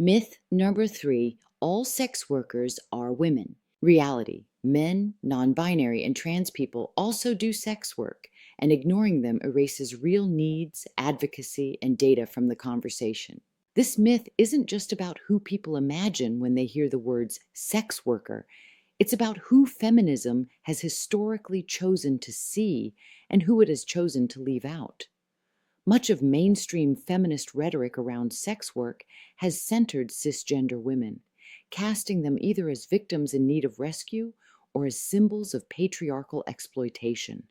Myth number 3, all sex workers are women. Reality, men, non-binary, and trans people also do sex work, and ignoring them erases real needs, advocacy, and data from the conversation. This myth isn't just about who people imagine when they hear the words sex worker. It's about who feminism has historically chosen to see and who it has chosen to leave out. Much of mainstream feminist rhetoric around sex work has centered cisgender women, casting them either as victims in need of rescue or as symbols of patriarchal exploitation.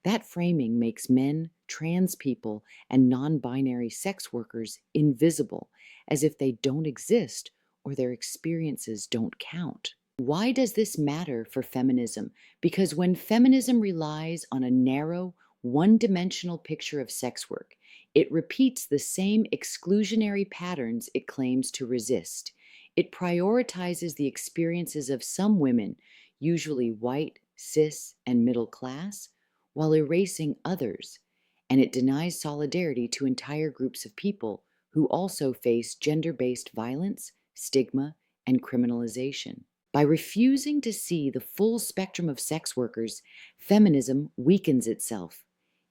That framing makes men, trans people, and non-binary sex workers invisible, as if they don't exist or their experiences don't count. Why does this matter for feminism? Because when feminism relies on a narrow, one-dimensional picture of sex work, it repeats the same exclusionary patterns it claims to resist. It prioritizes the experiences of some women, usually white, cis, and middle class, while erasing others, and it denies solidarity to entire groups of people who also face gender-based violence, stigma, and criminalization. By refusing to see the full spectrum of sex workers, feminism weakens itself.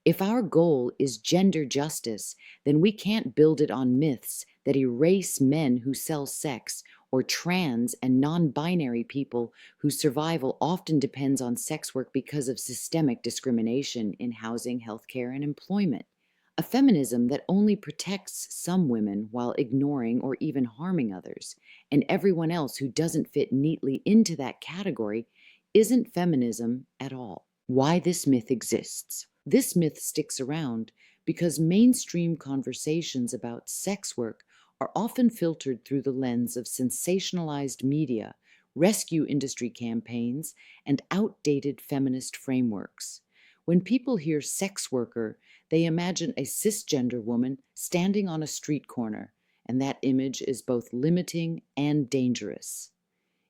If our goal is gender justice, then we can't build it on myths that erase men who sell sex or trans and non-binary people whose survival often depends on sex work because of systemic discrimination in housing, healthcare, and employment. A feminism that only protects some women while ignoring or even harming others, and everyone else who doesn't fit neatly into that category, isn't feminism at all. Why this myth exists. This myth sticks around because mainstream conversations about sex work are often filtered through the lens of sensationalized media, rescue industry campaigns, and outdated feminist frameworks. When people hear sex worker, they imagine a cisgender woman standing on a street corner, and that image is both limiting and dangerous.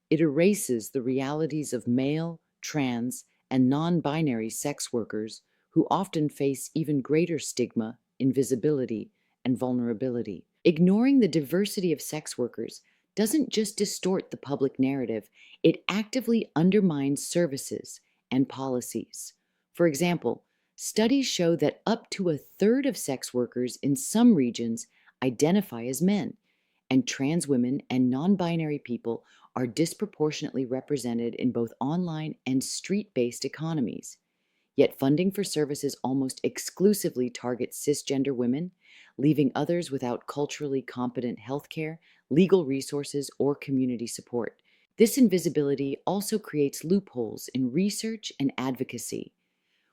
It erases the realities of male, trans, and non-binary sex workers who often face even greater stigma, invisibility, and vulnerability. Ignoring the diversity of sex workers doesn't just distort the public narrative, it actively undermines services and policies. For example, studies show that up to a third of sex workers in some regions identify as men, and trans women and non-binary people are disproportionately represented in both online and street-based economies. Yet funding for services almost exclusively targets cisgender women, leaving others without culturally competent healthcare, legal resources, or community support. This invisibility also creates loopholes in research and advocacy.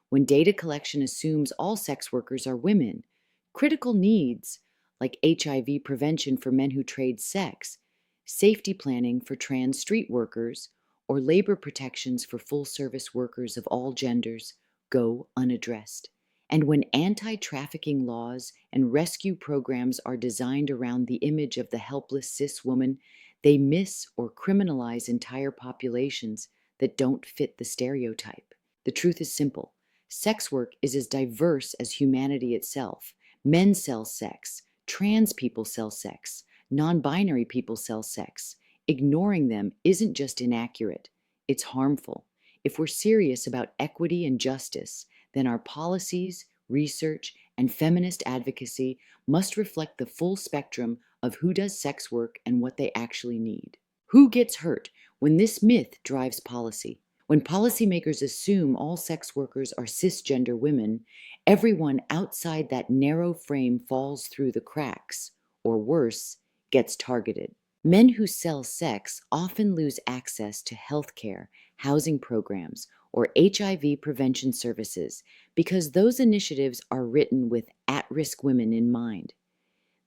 When data collection assumes all sex workers are women, critical needs like HIV prevention for men who trade sex, safety planning for trans street workers, or labor protections for full-service workers of all genders go unaddressed. And when anti-trafficking laws and rescue programs are designed around the image of the helpless cis woman, they miss or criminalize entire populations that don't fit the stereotype. The truth is simple. Sex work is as diverse as humanity itself. Men sell sex, trans people sell sex, non-binary people sell sex. Ignoring them isn't just inaccurate, it's harmful. If we're serious about equity and justice, then our policies, research, and feminist advocacy must reflect the full spectrum of who does sex work and what they actually need. Who gets hurt when this myth drives policy? When policymakers assume all sex workers are cisgender women, everyone outside that narrow frame falls through the cracks, or worse, gets targeted. Men who sell sex often lose access to healthcare, housing programs, or HIV prevention services because those initiatives are written with at-risk women in mind.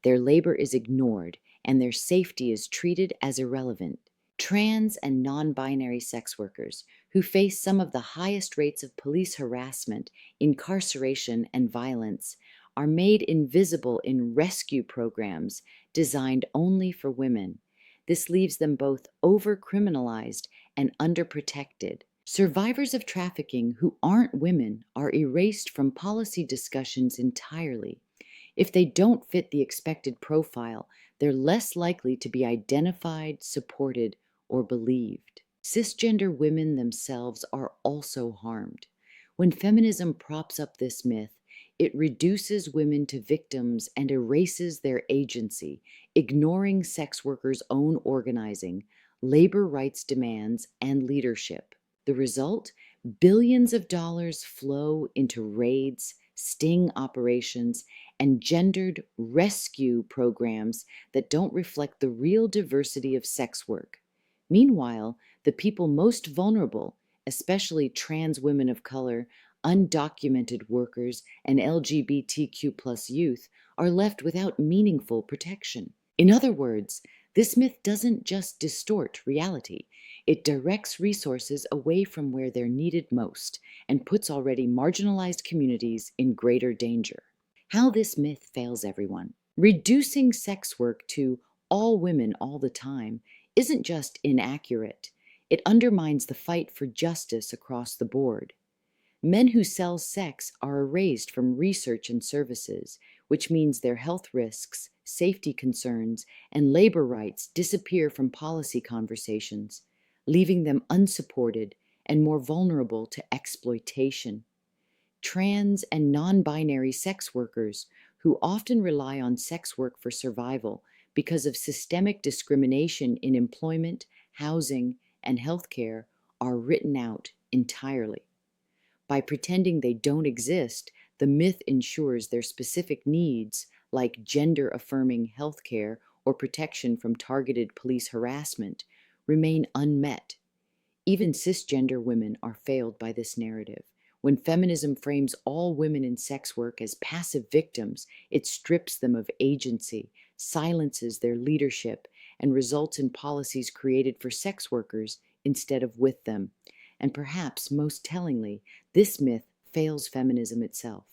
Their labor is ignored, and their safety is treated as irrelevant. Trans and non-binary sex workers, who face some of the highest rates of police harassment, incarceration, and violence, are made invisible in rescue programs designed only for women. This leaves them both over-criminalized and underprotected. Survivors of trafficking who aren't women are erased from policy discussions entirely. If they don't fit the expected profile, they're less likely to be identified, supported, or believed. Cisgender women themselves are also harmed. When feminism props up this myth, it reduces women to victims and erases their agency, ignoring sex workers' own organizing, labor rights demands, and leadership. The result? Billions of dollars flow into raids, sting operations, and gendered rescue programs that don't reflect the real diversity of sex work. Meanwhile, the people most vulnerable, especially trans women of color, undocumented workers, and LGBTQ plus youth, are left without meaningful protection. In other words, this myth doesn't just distort reality, it directs resources away from where they're needed most and puts already marginalized communities in greater danger. How this myth fails everyone. Reducing sex work to all women all the time isn't just inaccurate, it undermines the fight for justice across the board. Men who sell sex are erased from research and services, which means their health risks, safety concerns, and labor rights disappear from policy conversations, leaving them unsupported and more vulnerable to exploitation. Trans and non-binary sex workers, who often rely on sex work for survival because of systemic discrimination in employment, housing, and healthcare, are written out entirely. By pretending they don't exist, the myth ensures their specific needs, like gender-affirming healthcare or protection from targeted police harassment, remain unmet. Even cisgender women are failed by this narrative. When feminism frames all women in sex work as passive victims, it strips them of agency, silences their leadership, and results in policies created for sex workers instead of with them. And perhaps most tellingly, this myth fails feminism itself.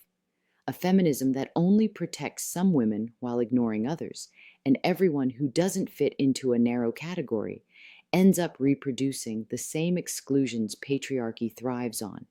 A feminism that only protects some women while ignoring others, and everyone who doesn't fit into a narrow category ends up reproducing the same exclusions patriarchy thrives on.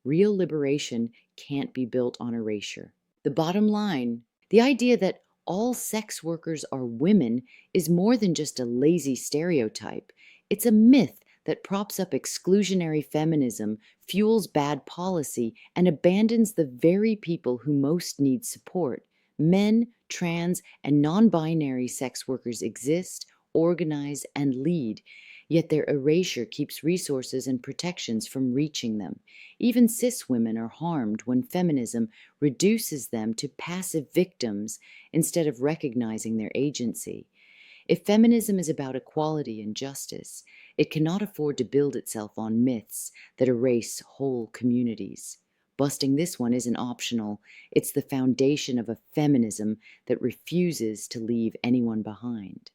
Real liberation can't be built on erasure. The bottom line, the idea that all sex workers are women is more than just a lazy stereotype. It's a myth that props up exclusionary feminism, fuels bad policy, and abandons the very people who most need support. Men, trans, and non-binary sex workers exist, organize, and lead, yet their erasure keeps resources and protections from reaching them. Even cis women are harmed when feminism reduces them to passive victims instead of recognizing their agency. If feminism is about equality and justice, it cannot afford to build itself on myths that erase whole communities. Busting this one isn't optional, it's the foundation of a feminism that refuses to leave anyone behind.